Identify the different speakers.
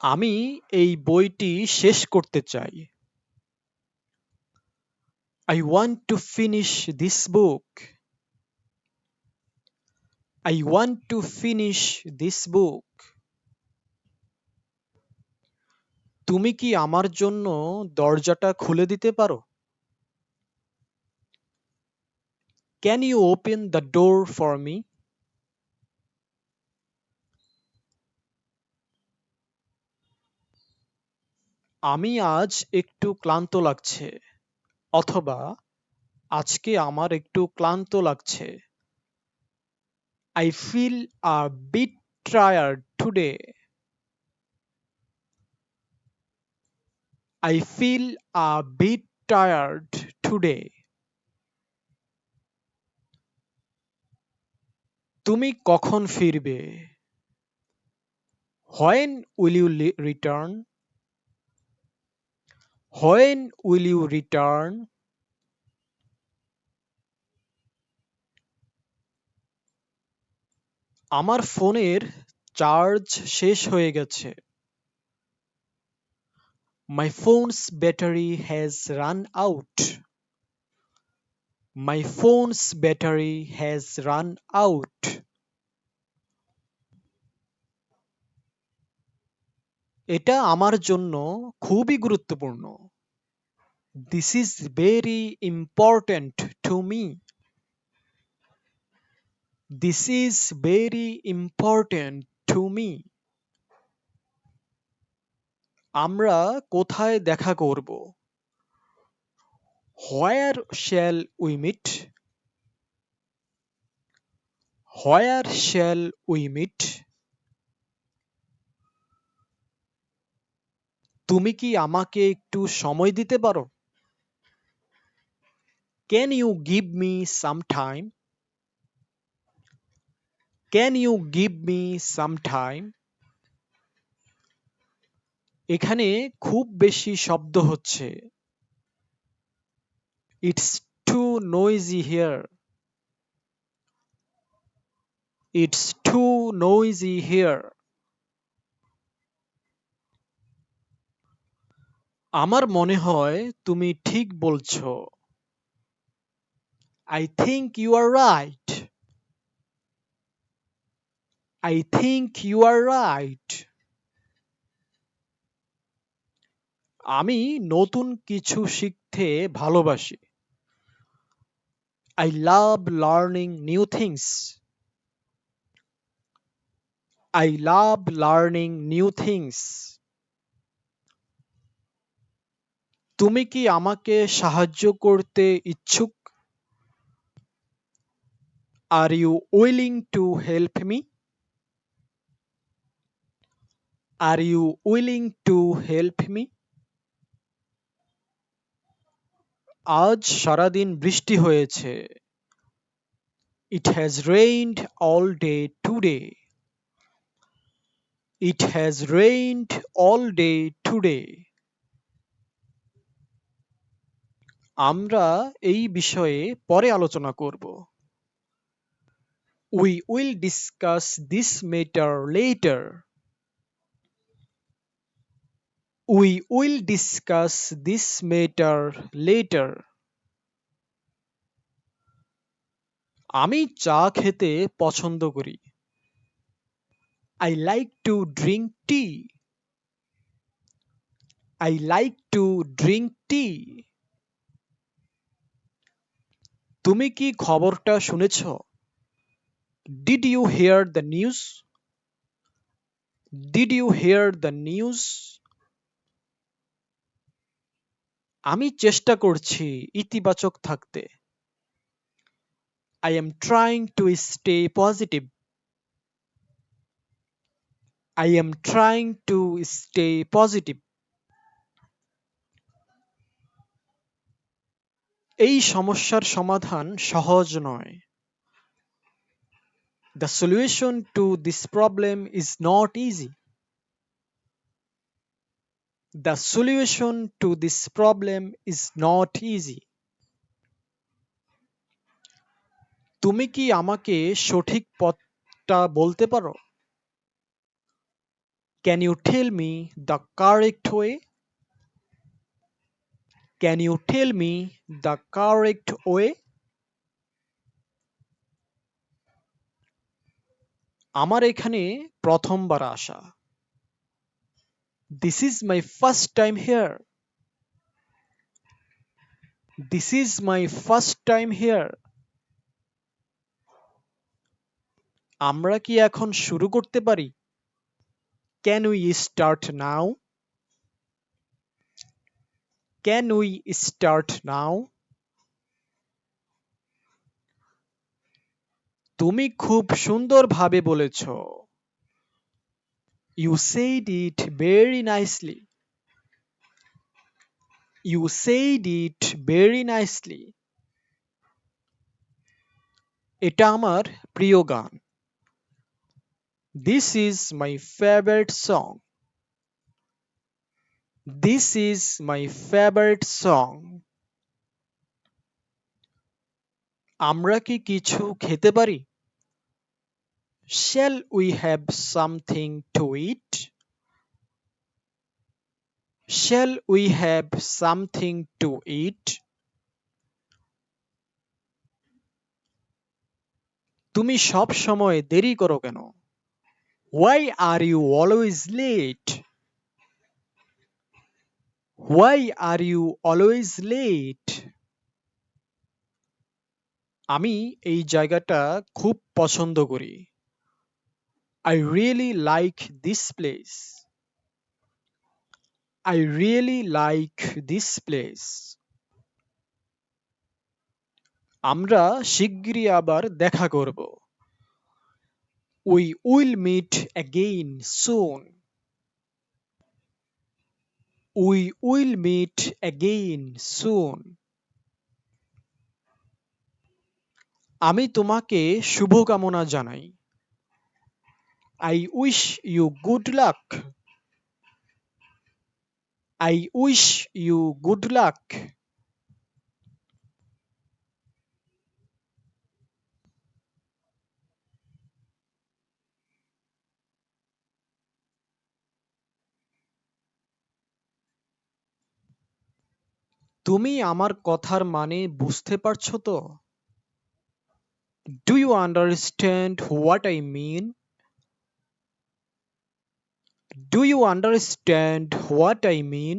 Speaker 1: আমি এই বইটি শেষ করতে চাই। I want to finish this book. I want to finish this book. তুমি কি আমার জন্য দরজাটা খুলে দিতে পারো? Can you open the door for me? আমি আজ একটু ক্লান্ত লাগছে, অথবা আজকে আমার একটু ক্লান্ত লাগছে। I feel a bit tired today. I feel a bit tired today. তুমি কখন ফিরবে? When will you return? When will you return? আমার ফোনের চার্জ শেষ হয়ে গেছে। My phone's battery has run out. My phone's battery has run out. এটা আমার জন্য খুবই গুরুত্বপূর্ণ। This is very important to me. This is very important to me. আমরা কোথায় দেখা করব? Where shall we meet? Where shall we meet? তুমি কি আমাকে একটু সময় দিতে পারো? Can you give me some time? Can you give me some time? এখানে খুব বেশি শব্দ হচ্ছে। It's too noisy here. It's too noisy here. আমার মনে হয় তুমি ঠিক বলছো। I think you are right. I think you are right. আমি নতুন কিছু শিখতে ভালোবাসি। I love learning new things. I love learning new things. তুমি কি আমাকে সাহায্য করতে ইচ্ছুক? Are you willing to help me? Are you willing to help me? আজ সারাদিন বৃষ্টি হয়েছে। It has rained all day today. It has rained all day today. আমরা এই বিষয়ে পরে আলোচনা করব। We will discuss this matter later. We will discuss this matter later. আমি চা খেতে পছন্দ করি। I like to drink tea. I like to drink tea. তুমি কি খবরটা শুনেছ? Did you hear the news? Did you hear the news? আমি চেষ্টা করছি ইতিবাচক থাকতে। I am trying to stay positive. I am trying to stay positive. এই সমস্যার সমাধান সহজ নয়। The solution to this problem is not easy. The solution to this problem is not easy. তুমি কি আমাকে সঠিক পথটা বলতে পারো? Can you tell me the correct way? Can you tell me the correct way? আমার এখানে প্রথমবার আসা। This is my first time here. This is my first time here. আমরা কি এখন শুরু করতে পারি? Can we start now? Can we start now? তুমি খুব সুন্দরভাবে বলেছ। You said it very nicely. You said it very nicely. এটা আমার প্রিয় গান। This is my favorite song. This is my favorite song. আমরা কি কিছু খেতে পারি? Shall we have something to eat? Shall we have something to eat? তুমি সব সময় দেরি করো কেন? Why are you always late? Why are you always late? আমি এই জায়গাটা খুব পছন্দ করি। I really like this place. I really like this place. আমরা শিগগিরই আবার দেখা করব। We will meet again soon. We will meet again soon. আমি তোমাকে শুভকামনা জানাই। I wish you good luck. I wish you good luck. তুমি আমার কথার মানে বুঝতে পারছো তো? Do you understand what I mean? Do you understand what I mean?